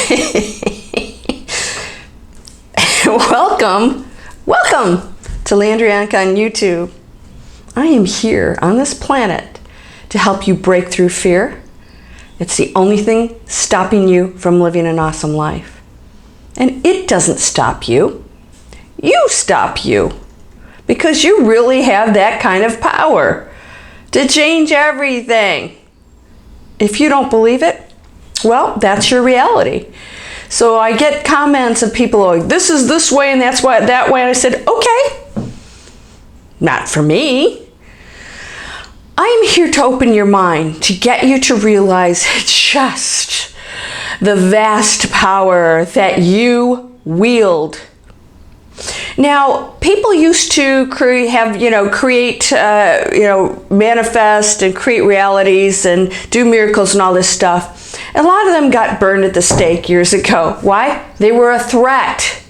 Welcome to Landria on YouTube. I am here on this planet to help you break through fear. It's the only thing stopping you from living an awesome life. And it doesn't stop you. You stop you. Because you really have that kind of power to change everything. If you don't believe it, well, that's your reality. So I get comments of people like, this is this way and that's why that way. And I said, okay, not for me. I'm here to open your mind, to get you to realize just the vast power that you wield. Now, people used to manifest and create realities and do miracles and all this stuff. A lot of them got burned at the stake years ago. Why? They were a threat.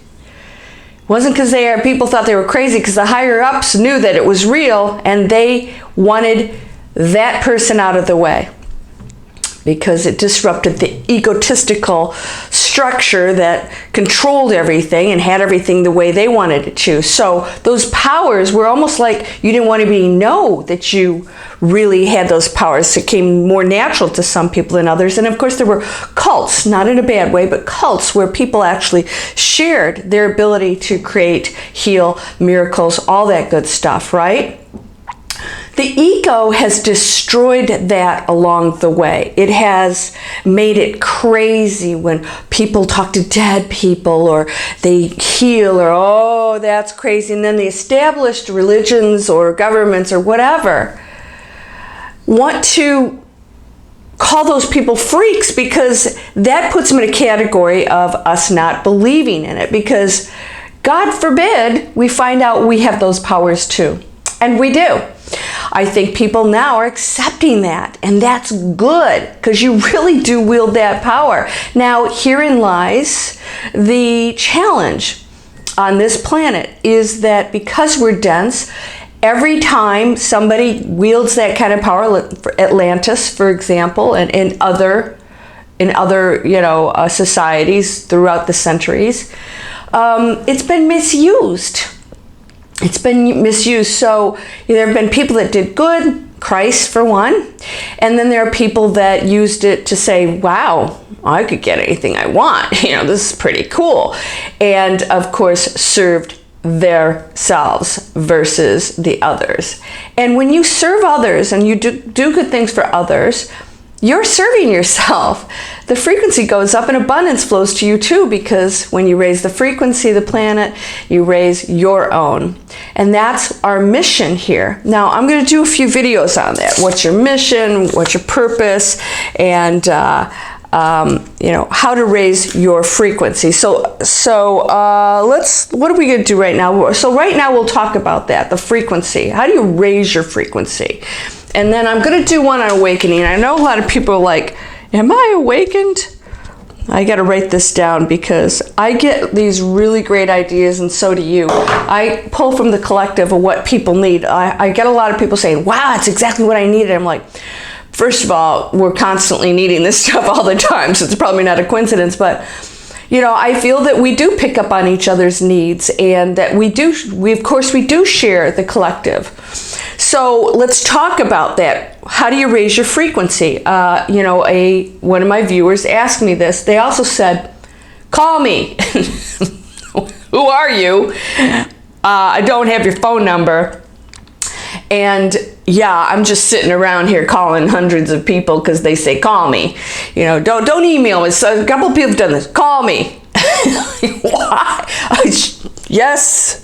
It wasn't because people thought they were crazy, because the higher ups knew that it was real and they wanted that person out of the way, because it disrupted the egotistical structure that controlled everything and had everything the way they wanted to choose. So those powers were almost like you didn't want to know that you really had those powers. It came more natural to some people than others. And of course there were cults, not in a bad way, but cults where people actually shared their ability to create, heal, miracles, all that good stuff, right? The ego has destroyed that along the way. It has made it crazy when people talk to dead people or they heal, or, oh, that's crazy. And then the established religions or governments or whatever want to call those people freaks, because that puts them in a category of us not believing in it. Because God forbid we find out we have those powers too. And we do. I think people now are accepting that, and that's good, because you really do wield that power. Now, herein lies the challenge on this planet, is that because we're dense, every time somebody wields that kind of power, for Atlantis, for example, and in other societies throughout the centuries, it's been misused. It's been misused. So there have been people that did good, Christ for one, and then there are people that used it to say, wow, I could get anything I want. This is pretty cool. And of course, served themselves versus the others. And when you serve others and you do good things for others, you're serving yourself. The frequency goes up and abundance flows to you too, because when you raise the frequency of the planet, you raise your own. And that's our mission here. Now, I'm going to do a few videos on that. What's your mission? What's your purpose? And how to raise your frequency. So what are we going to do right now? So right now we'll talk about that, the frequency. How do you raise your frequency? And then I'm going to do one on awakening. I know a lot of people are like, am I awakened? I got to write this down, because I get these really great ideas, and so do you. I pull from the collective of what people need. I get a lot of people saying, wow, that's exactly what I needed. I'm like, first of all, we're constantly needing this stuff all the time, so it's probably not a coincidence, but I feel that we do pick up on each other's needs, and that we do share the collective. So let's talk about that. How do you raise your frequency? One of my viewers asked me this. They also said, call me. Who are you? I don't have your phone number. And yeah, I'm just sitting around here calling hundreds of people because they say, call me. Don't email me. So a couple of people have done this. Call me. Why? Yes.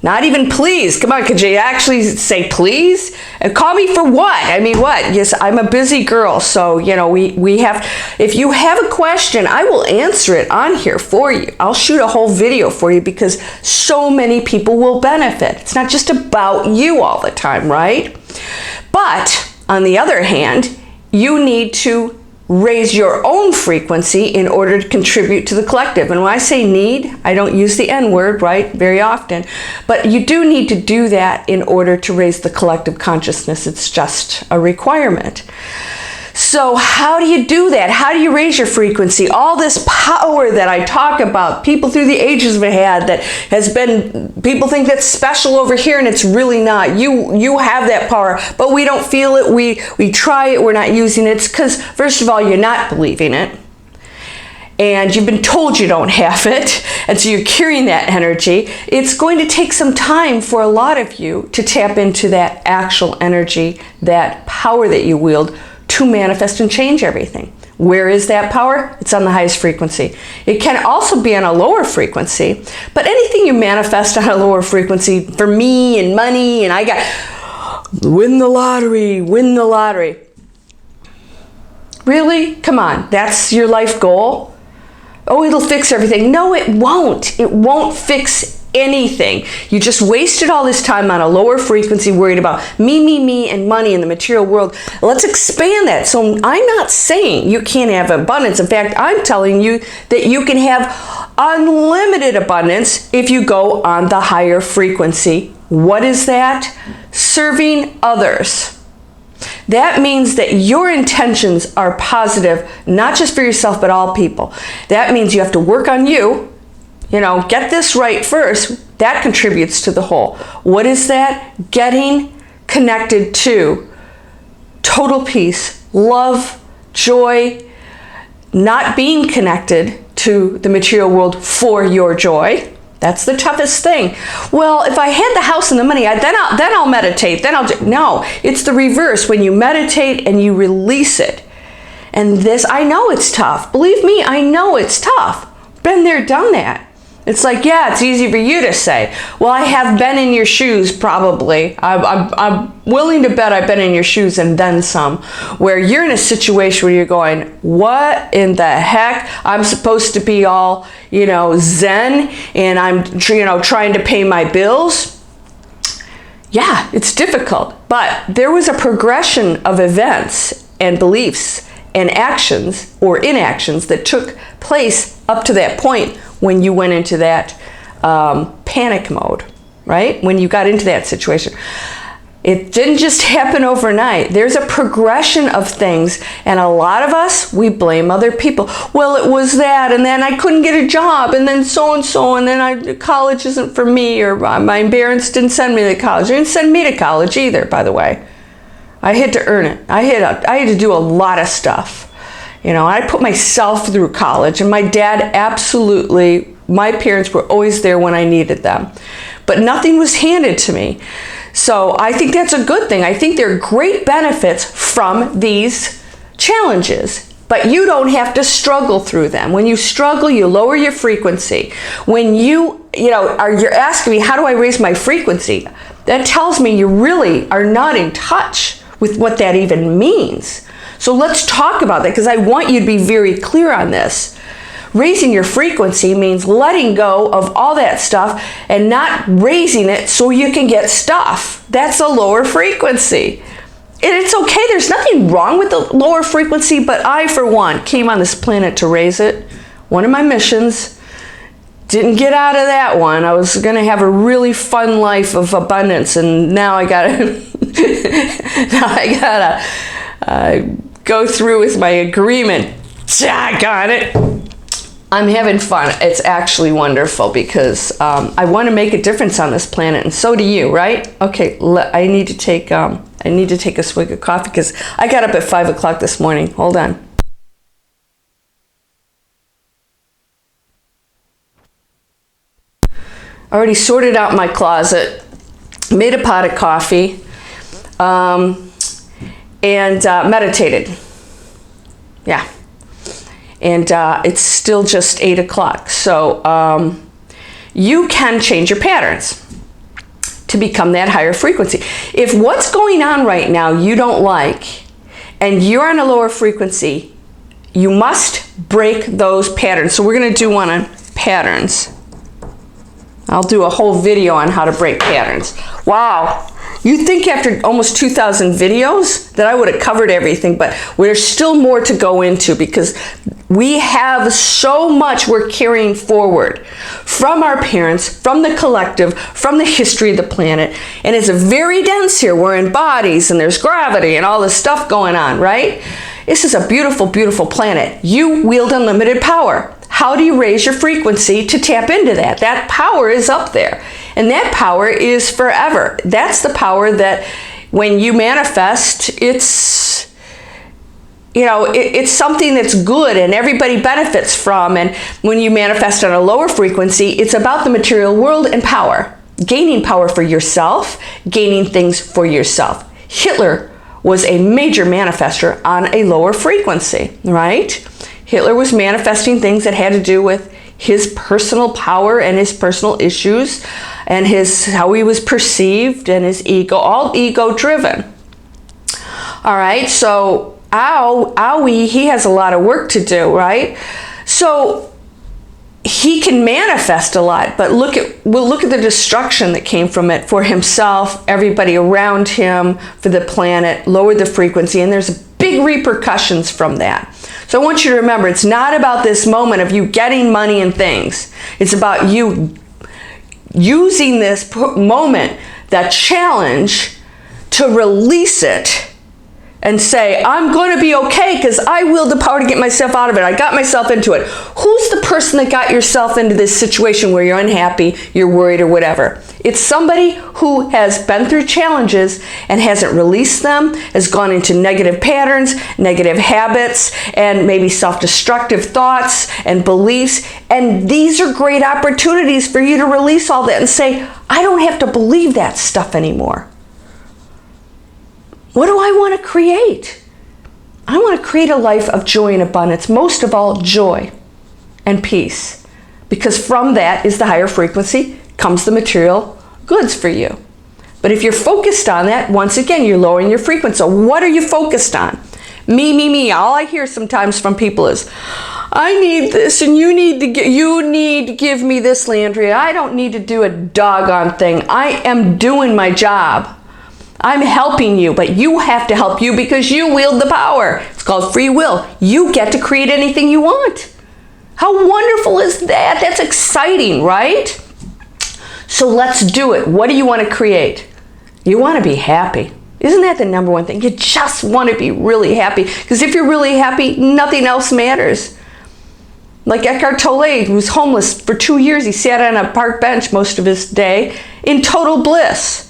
Not even please. Come on, could you actually say please? And call me for what? I mean, what? Yes, I'm a busy girl, so we have. If you have a question, I will answer it on here for you. I'll shoot a whole video for you, because so many people will benefit. It's not just about you all the time, right? But on the other hand, you need to raise your own frequency in order to contribute to the collective. And when I say need, I don't use the N word, right, very often, but you do need to do that in order to raise the collective consciousness. It's just a requirement. So how do you do that? How do you raise your frequency? All this power that I talk about, people through the ages have had, that has been, people think that's special over here, and it's really not. You have that power, but we don't feel it. We try it, we're not using it. It's because, first of all, you're not believing it. And you've been told you don't have it, and so you're carrying that energy. It's going to take some time for a lot of you to tap into that actual energy, that power that you wield to manifest and change everything. Where is that power? It's on the highest frequency. It can also be on a lower frequency, but anything you manifest on a lower frequency, for me and money, and I got, win the lottery, win the lottery. Really? Come on, that's your life goal? Oh, it'll fix everything. No, it won't. It won't fix anything. You just wasted all this time on a lower frequency worried about me, and money in the material world. Let's expand that. So I'm not saying you can't have abundance. In fact, I'm telling you that you can have unlimited abundance if you go on the higher frequency. What is that? Serving others. That means that your intentions are positive, not just for yourself, but all people. That means you have to work on you, get this right first. That contributes to the whole. What is that? Getting connected to total peace, love, joy, not being connected to the material world for your joy. That's the toughest thing. Well, if I had the house and the money, then I'll meditate. No, it's the reverse. When you meditate and you release it. And this, I know it's tough. Believe me, I know it's tough. Been there, done that. It's like, yeah, it's easy for you to say. Well, I have been in your shoes, probably. I'm willing to bet I've been in your shoes and then some, where you're in a situation where you're going, what in the heck? I'm supposed to be all, zen, and I'm, trying to pay my bills. Yeah, it's difficult, but there was a progression of events and beliefs and actions or inactions that took place up to that point when you went into that panic mode, right? When you got into that situation. It didn't just happen overnight. There's a progression of things, and a lot of us, we blame other people. Well, it was that, and then I couldn't get a job, and then so-and-so, and then college isn't for me, or my parents didn't send me to college. They didn't send me to college either, by the way. I had to earn it. I had to do a lot of stuff. I put myself through college, and my dad absolutely, my parents were always there when I needed them. But nothing was handed to me. So I think that's a good thing. I think there are great benefits from these challenges, but you don't have to struggle through them. When you struggle, you lower your frequency. When you're asking me, how do I raise my frequency? That tells me you really are not in touch with what that even means. So let's talk about that, because I want you to be very clear on this. Raising your frequency means letting go of all that stuff and not raising it so you can get stuff. That's a lower frequency. And it's okay, there's nothing wrong with the lower frequency, but I, for one, came on this planet to raise it. One of my missions. Didn't get out of that one. I was going to have a really fun life of abundance, and now I gotta go through with my agreement. I got it. I'm having fun. It's actually wonderful because I want to make a difference on this planet, and so do you, right? Okay, I need to take a swig of coffee because I got up at 5 o'clock this morning. Hold on. I already sorted out my closet, made a pot of coffee, and meditated. Yeah. And it's still just 8 o'clock. So you can change your patterns to become that higher frequency. If what's going on right now you don't like, and you're on a lower frequency, you must break those patterns. So we're going to do one on patterns. I'll do a whole video on how to break patterns. Wow. You'd think after almost 2,000 videos that I would have covered everything, but there's still more to go into because we have so much we're carrying forward from our parents, from the collective, from the history of the planet. And it's very dense here. We're in bodies and there's gravity and all this stuff going on, right? This is a beautiful, beautiful planet. You wield unlimited power. How do you raise your frequency to tap into that? That power is up there. And that power is forever. That's the power that when you manifest, it's, you know, it's something that's good and everybody benefits from. And when you manifest on a lower frequency, it's about the material world and power. Gaining power for yourself, gaining things for yourself. Hitler was a major manifester on a lower frequency, right? Hitler was manifesting things that had to do with his personal power and his personal issues and how he was perceived and his ego, all ego driven. All right, so he has a lot of work to do, right? So he can manifest a lot, but we'll look at the destruction that came from it for himself, everybody around him, for the planet, lowered the frequency, and there's big repercussions from that. So I want you to remember, it's not about this moment of you getting money and things. It's about you using this moment, that challenge, to release it and say, I'm going to be okay because I willed the power to get myself out of it. I got myself into it. Who's the person that got yourself into this situation where you're unhappy, you're worried, or whatever? It's somebody who has been through challenges and hasn't released them, has gone into negative patterns, negative habits, and maybe self-destructive thoughts and beliefs. And these are great opportunities for you to release all that and say, I don't have to believe that stuff anymore. What do I want to create? I want to create a life of joy and abundance, most of all joy and peace, because from that is the higher frequency, comes the material goods for you. But if you're focused on that, once again, you're lowering your frequency. So what are you focused on? Me. All I hear sometimes from people is, I need this and you need to give me this, Landria. I don't need to do a doggone thing. I am doing my job. I'm helping you, but you have to help you because you wield the power. It's called free will. You get to create anything you want. How wonderful is that? That's exciting, right? So let's do it. What do you want to create? You want to be happy. Isn't that the number one thing? You just want to be really happy, because if you're really happy, nothing else matters. Like Eckhart Tolle, who was homeless for 2 years. He sat on a park bench most of his day in total bliss.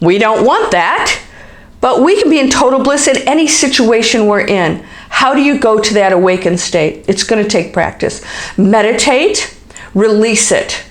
We don't want that, but we can be in total bliss in any situation we're in. How do you go to that awakened state? It's going to take practice. Meditate, release it,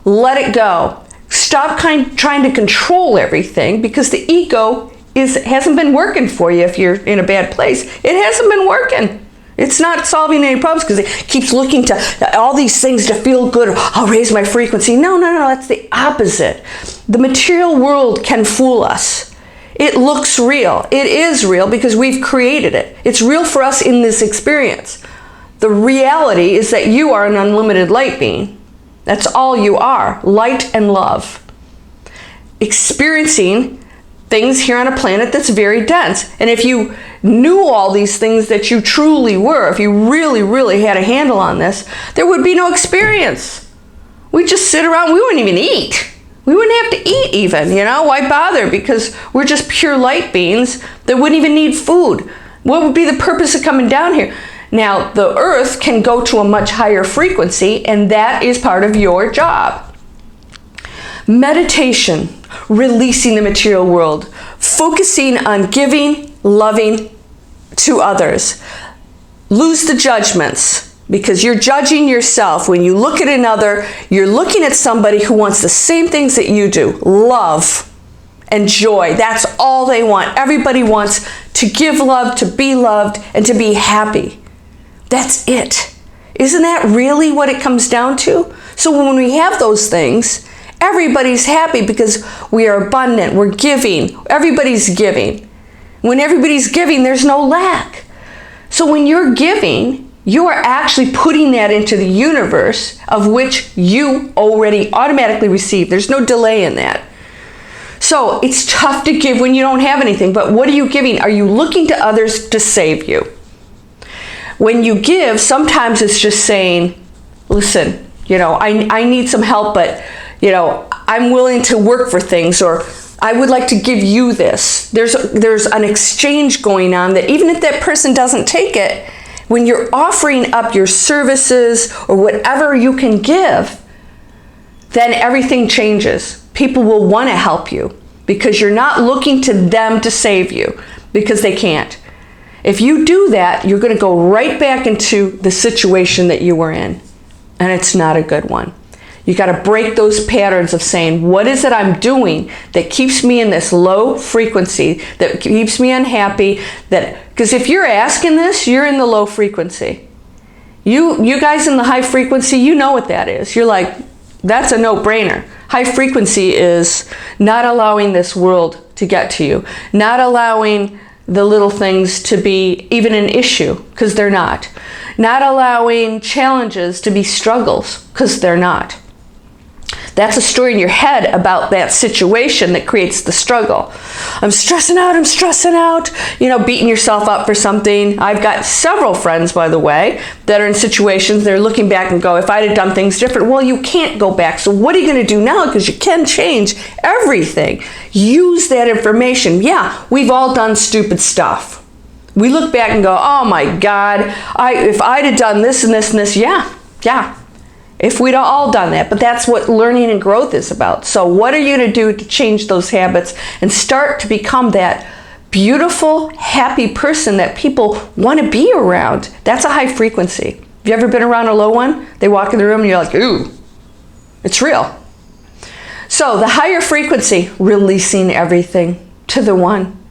let it go. Stop trying to control everything, because the ego hasn't been working for you. If you're in a bad place, it hasn't been working. It's not solving any problems because it keeps looking to all these things to feel good. I'll raise my frequency. No, that's the opposite. The material world can fool us. It looks real. It is real because we've created it. It's real for us in this experience. The reality is that you are an unlimited light being. That's all you are, light and love. Experiencing things here on a planet that's very dense. And if you knew all these things that you truly were, if you really, really had a handle on this, there would be no experience. We'd just sit around, we wouldn't even eat. We wouldn't have to eat even, why bother? Because we're just pure light beings that wouldn't even need food. What would be the purpose of coming down here? Now, the earth can go to a much higher frequency, and that is part of your job. Meditation, releasing the material world, focusing on giving, loving to others. Lose the judgments, because you're judging yourself. When you look at another, you're looking at somebody who wants the same things that you do. Love and joy. That's all they want. Everybody wants to give love, to be loved, and to be happy. That's it. Isn't that really what it comes down to? So when we have those things, everybody's happy because we are abundant, we're giving, everybody's giving. When everybody's giving, there's no lack. So when you're giving, you are actually putting that into the universe, of which you already automatically receive. There's no delay in that. So it's tough to give when you don't have anything, but what are you giving? Are you looking to others to save you? When you give, sometimes it's just saying, listen, I need some help, but I'm willing to work for things, or I would like to give you this. There's an exchange going on that even if that person doesn't take it, when you're offering up your services or whatever you can give, then everything changes. People will want to help you because you're not looking to them to save you because they can't. If you do that, you're going to go right back into the situation that you were in, and it's not a good one. You got to break those patterns of saying, what is it I'm doing that keeps me in this low frequency, that keeps me unhappy? Because if you're asking this, you're in the low frequency. You guys in the high frequency, you know what that is. You're like, that's a no-brainer. High frequency is not allowing this world to get to you, not allowing the little things to be even an issue, because they're not. Not allowing challenges to be struggles, because they're not. That's a story in your head about that situation that creates the struggle. I'm stressing out, beating yourself up for something. I've got several friends, by the way, that are in situations they're looking back and go, if I'd have done things different, well, you can't go back. So what are you going to do now? Because you can change everything. Use that information. Yeah, we've all done stupid stuff. We look back and go, oh my God, if I'd have done this and this and this, yeah. If we'd all done that, but that's what learning and growth is about. So what are you going to do to change those habits and start to become that beautiful, happy person that people want to be around? That's a high frequency. Have you ever been around a low one? They walk in the room and you're like, ooh, it's real. So the higher frequency, releasing everything to the one.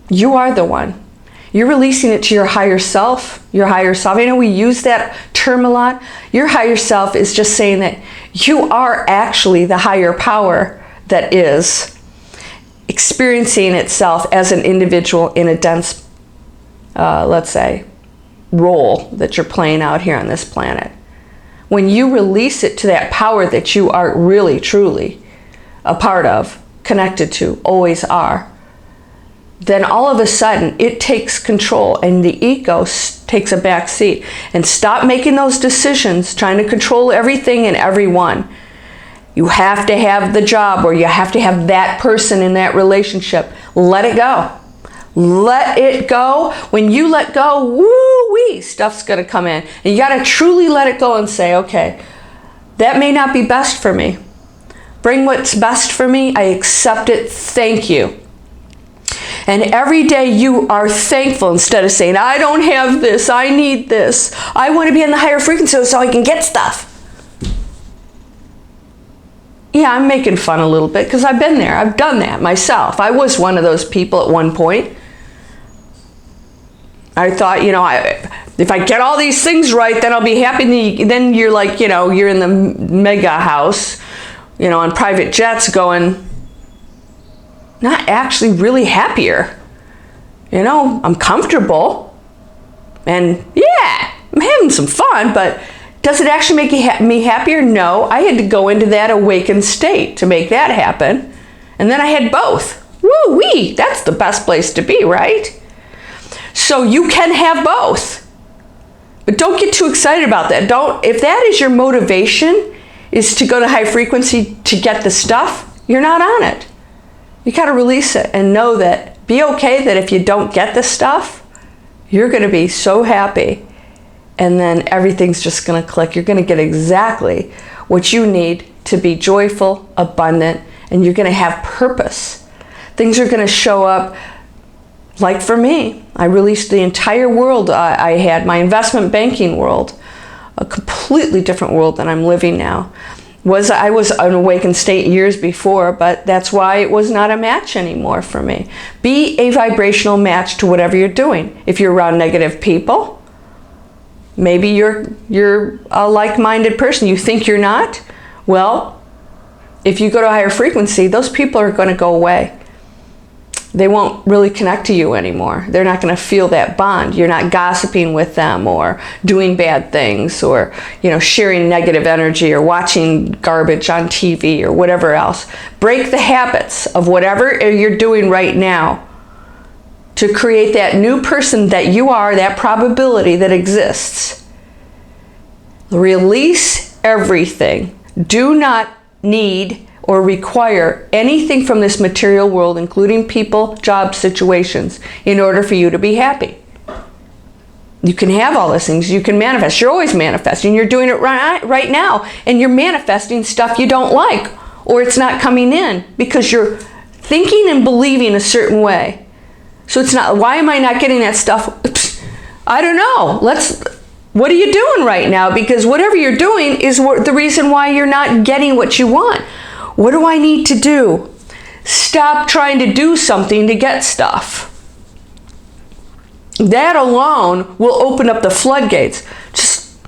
You are the one. You're releasing it to your higher self, I know we use that term a lot. Your higher self is just saying that you are actually the higher power that is experiencing itself as an individual in a dense, let's say, role that you're playing out here on this planet. When you release it to that power that you are really, truly a part of, connected to, always are, then all of a sudden it takes control and the ego takes a back seat. And stop making those decisions, trying to control everything and everyone. You have to have the job or you have to have that person in that relationship. Let it go. Let it go. When you let go, woo-wee, stuff's going to come in. And you got to truly let it go and say, okay, that may not be best for me. Bring what's best for me. I accept it. Thank you. And every day you are thankful instead of saying, I don't have this, I need this. I want to be in the higher frequency so I can get stuff. Yeah, I'm making fun a little bit because I've been there. I've done that myself. I was one of those people at one point. I thought, if I get all these things right, then I'll be happy. Then you're like, you're in the mega house, on private jets going, not actually really happier. I'm comfortable and yeah, I'm having some fun, but does it actually make me happier? No, I had to go into that awakened state to make that happen. And then I had both. Woo-wee, that's the best place to be, right? So you can have both, but don't get too excited about that. If that is your motivation, is to go to high frequency to get the stuff, you're not on it. You got to release it and know that, be okay that if you don't get this stuff, you're going to be so happy and then everything's just going to click. You're going to get exactly what you need to be joyful, abundant, and you're going to have purpose. Things are going to show up. Like for me, I released the entire world. I had my investment banking world, a completely different world than I'm living now. I was an awakened state years before, but that's why it was not a match anymore for me. Be a vibrational match to whatever you're doing. If you're around negative people, maybe you're a like-minded person. You think you're not? Well, if you go to a higher frequency, those people are going to go away. They won't really connect to you anymore. They're not going to feel that bond. You're not gossiping with them or doing bad things or, sharing negative energy or watching garbage on TV or whatever else. Break the habits of whatever you're doing right now to create that new person that you are, that probability that exists. Release everything. Do not need or require anything from this material world, including people, jobs, situations, in order for you to be happy. You can have all those things. You can manifest. You're always manifesting. You're doing it right now, and you're manifesting stuff you don't like, or it's not coming in because you're thinking and believing a certain way. So it's not, why am I not getting that stuff? I don't know. What are you doing right now? Because whatever you're doing is the reason why you're not getting what you want. What do I need to do? Stop trying to do something to get stuff. That alone will open up the floodgates.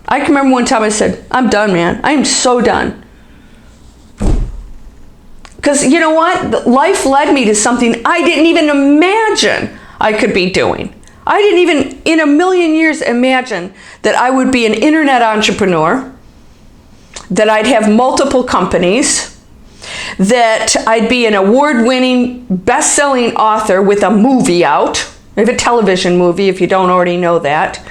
I can remember one time I said, I'm done, man. I am so done. Because you know what? Life led me to something I didn't even imagine I could be doing. I didn't even in a million years imagine that I would be an internet entrepreneur, that I'd have multiple companies, that I'd be an award-winning, best-selling author with a movie out. I have a television movie, if you don't already know that.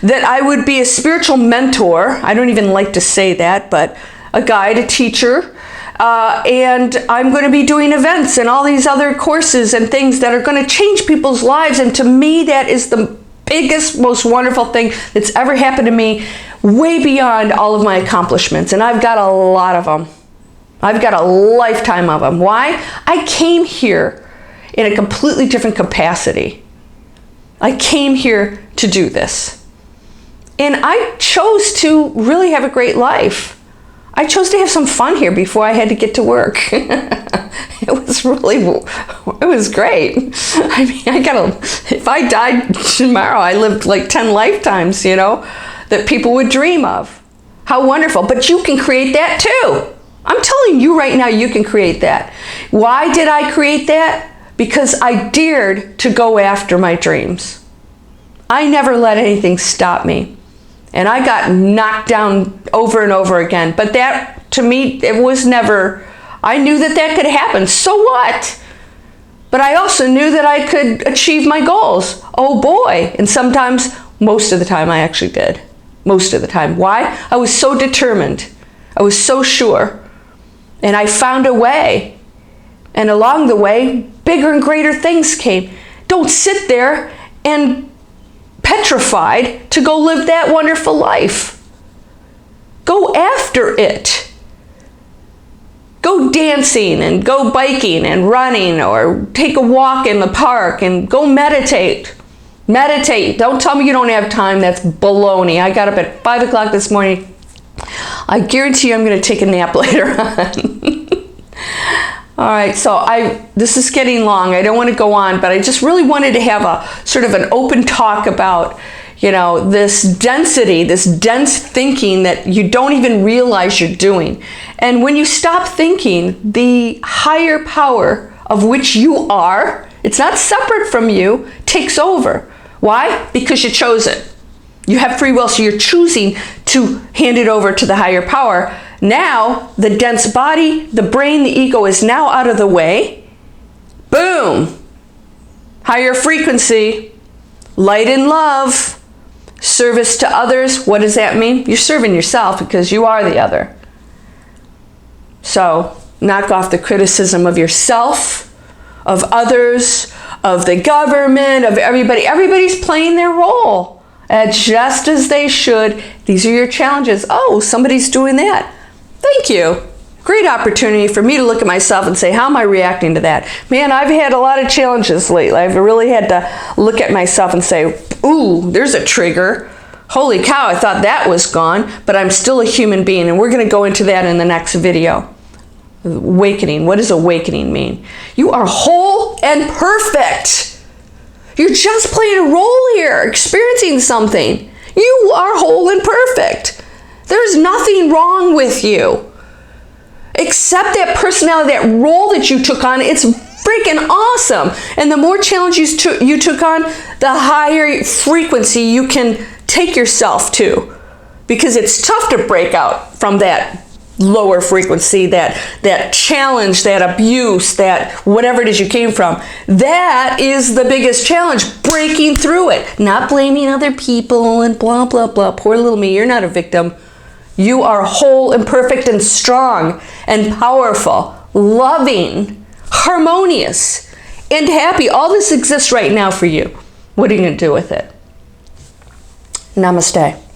That I would be a spiritual mentor. I don't even like to say that, but a guide, a teacher. And I'm going to be doing events and all these other courses and things that are going to change people's lives. And to me, that is the biggest, most wonderful thing that's ever happened to me, way beyond all of my accomplishments. And I've got a lot of them. I've got a lifetime of them. Why? I came here in a completely different capacity. I came here to do this. And I chose to really have a great life. I chose to have some fun here before I had to get to work. It was great. I mean, if I died tomorrow, I lived like 10 lifetimes, that people would dream of. How wonderful. But you can create that too. I'm telling you right now, you can create that. Why did I create that? Because I dared to go after my dreams. I never let anything stop me. And I got knocked down over and over again. But that, to me, it was never, I knew that could happen. So what? But I also knew that I could achieve my goals. Oh boy. And sometimes, most of the time, I actually did. Most of the time. Why? I was so determined. I was so sure. And I found a way. And along the way, bigger and greater things came. Don't sit there and petrified to go live that wonderful life. Go after it. Go dancing and go biking and running, or take a walk in the park and go meditate. Meditate. Don't tell me you don't have time. That's baloney. I got up at 5 o'clock this morning. I guarantee you I'm going to take a nap later on. All right, so this is getting long. I don't want to go on, but I just really wanted to have a sort of an open talk about, this density, this dense thinking that you don't even realize you're doing. And when you stop thinking, the higher power of which you are, it's not separate from you, takes over. Why? Because you chose it. You have free will, so you're choosing to hand it over to the higher power. Now, the dense body, the brain, the ego is now out of the way. Boom! Higher frequency, light and love, service to others. What does that mean? You're serving yourself because you are the other. So, knock off the criticism of yourself, of others, of the government, of everybody. Everybody's playing their role, just as they should. These are your challenges. Oh, somebody's doing that. Thank you. Great opportunity for me to look at myself and say, how am I reacting to that? Man, I've had a lot of challenges lately. I've really had to look at myself and say, ooh, there's a trigger. Holy cow, I thought that was gone, but I'm still a human being. And we're going to go into that in the next video. Awakening. What does awakening mean? You are whole and perfect. You're just playing a role here, experiencing something. You are whole and perfect. There's nothing wrong with you. Except that personality, that role that you took on, it's freaking awesome. And the more challenge you took on, the higher frequency you can take yourself to. Because it's tough to break out from that lower frequency, that challenge, that abuse, that whatever it is you came from. That is the biggest challenge, breaking through it. Not blaming other people and blah, blah, blah. Poor little me, you're not a victim. You are whole and perfect and strong and powerful. loving, harmonious, and happy. All this exists right now for you. What are you going to do with it? Namaste.